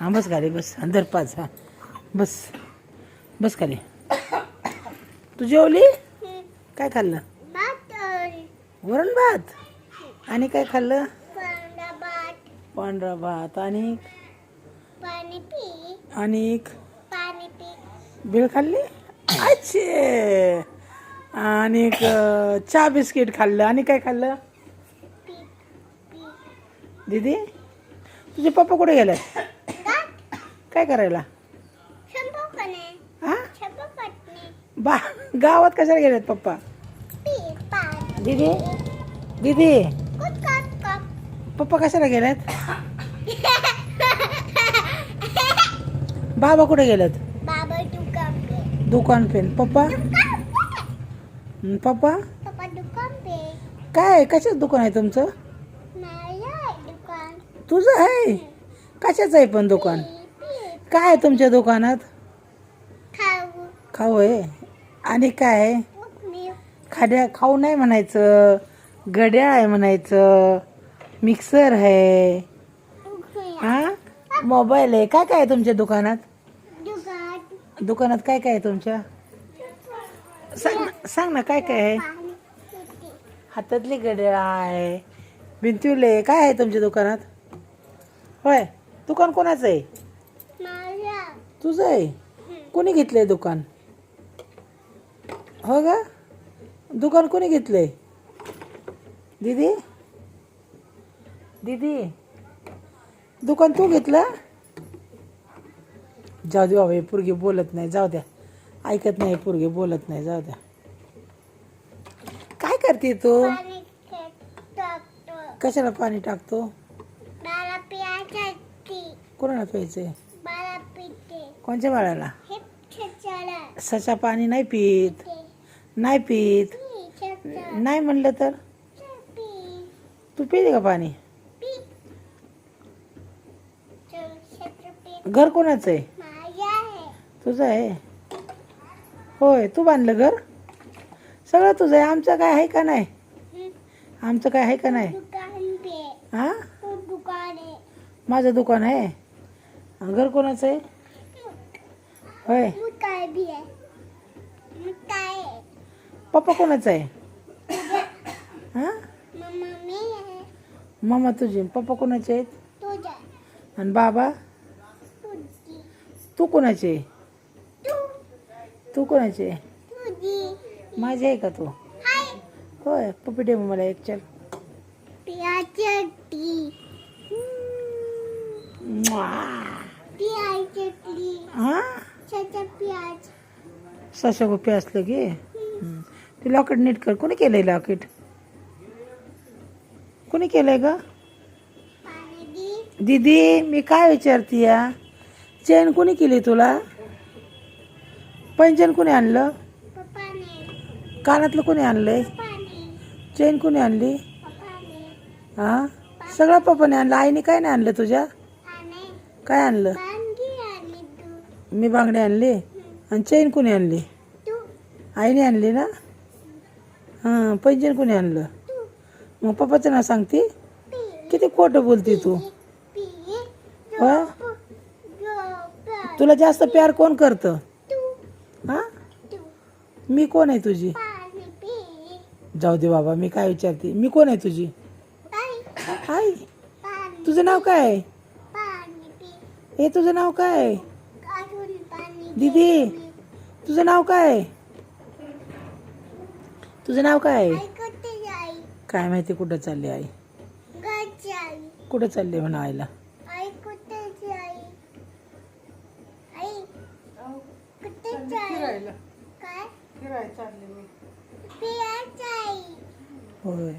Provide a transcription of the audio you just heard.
हां बस खाली बस अंदर पाच हां बस बस खाली. तू जेवली काय खाल्लं? वरण भात आणि काय खाल्लं? पांढरा भात आणि आणि भेळ खाल्ली. अच्छे आणि चहा बिस्किट खाल्लं आणि काय खाल्लं? दीदी तुझे पप्पा कुठे गेले? काय करायला? हा बा गावात कशाला गेलेत पप्पा? दीदी दीदी पप्पा कशाला गेलेत? बाबा कुठे गेलेत? दुकान पे. पप्पा पप्पा काय कशाच दुकान आहे तुमचं? तुझं आहे? कशाचं आहे पण दुकान? काय आहे तुमच्या दुकानात? खाऊ आहे आणि काय आहे? खाऊ नाही म्हणायचं, घड्याळ आहे म्हणायचं, मिक्सर आहे हा मोबाईल आहे. काय काय आहे तुमच्या दुकानात? दुकानात काय काय आहे तुमच्या? सांग ना काय काय आहे? हातातली घड्याळ आहे, भिंतीवले काय आहे तुमच्या दुकानात? होय दुकान कोणाचं आहे? तुझं आहे. कोणी घेतलंय दुकान? हो ग दुकान कोणी घेतलंय? दीदी दीदी दुकान तू घेतलं? जाऊ दे बाबा, हे पोरगी बोलत नाही, जाऊ द्या, ऐकत नाही पोरगी बोलत नाही, जाऊ द्या. काय करते तू? कशाला पाणी टाकतो? कोणाला प्यायचंय? कोणत्या बाळाला? सचा पाणी नाही पीत, नाही पीत, नाही म्हणलं तर तू पिते का पाणी? घर कोणाचं आहे? तुझं आहे. होय तू बांधलं घर? सगळं तुझं आहे. आमचं काय आहे का नाही? आमचं काय आहे का नाही? हा माझं दुकान आहे. घर कोणाचं आहे? होय पप्पा कोणाचं आहे? हा मम्मा तुझी. पप्पा कोणाचे आहेत? आणि बाबा? तू कोणाचे? तू कोणाचे? माझी आहे का तू? होय पप्पी दे मला एक. चल हा सशा को प्यासलं की ते लॉकेट नीट कर. कोणी केलंय लॉकेट? कोणी केलंय ग? दीदी मी काय विचारते, चेन कोणी केली तुला? पैंजण कोणी आणलं? कानातलं कोणी आणलंय? चेन कोणी आणली? हा सगळं पप्पाने आणलं. आईने काय नाही आणलं तुझ्या? काय आणलं? मी बांगडी आणली. आणि चेन कोणी आणली? आईने आणली ना. हां पैंजण कोणी आणलं? मग पप्पाचं नाव सांगते. किती खोटं बोलते तू. होय तुला जास्त प्यार कोण करतं? हा मी कोण आहे तुझी? जाऊ दे बाबा, मी काय विचारते, मी कोण आहे तुझी? आई. तुझं नाव काय आहे? हे तुझं नाव काय आहे? दीदी तुझं नाव काय आहे? तुझं नाव काय आहे? काय माहिती कुठं चालली आई? कुठं चालली म्हणा आईला? होय